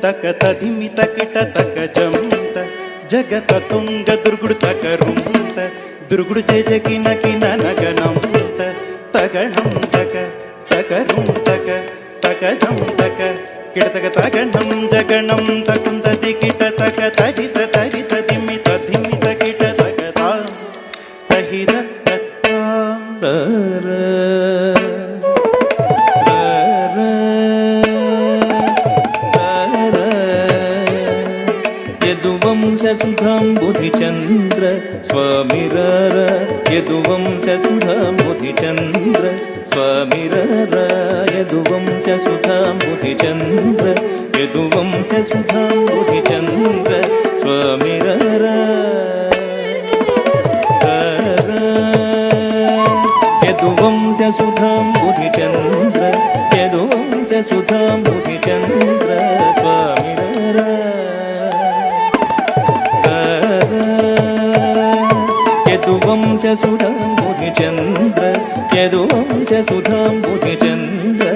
తక తదిమిత కిట తక జంత జగత తుంగ దుర్గుడు తకరుంత దుర్గుడు జగిన కిన నగనంత తగణం తక తకరుం తక తక జం తక కిడతక తగణం జగణం తకుంతది కిట తక తదిత తదిత దిమిత ధిమిత కిట తక తా తహిర తత్తా यदुवंशसुधाम्बुधिचन्द्र स्वामिरर यदुवंशसुधाम्बुधिचन्द्र स्वामिरर यदुवंशसुधाम्बुधिचन्द्र यदुवंशसुधाम्बुधिचन्द्र स्वामिरर यदुवंशसुधाम्बुधिचन्द्र यदुवंशसुधाम्बुधिचन्द्र स्वामिरर यदुवंशसुधाम्बुधिचन्द्र यदुवंशसुधाम्बुधिचन्द्र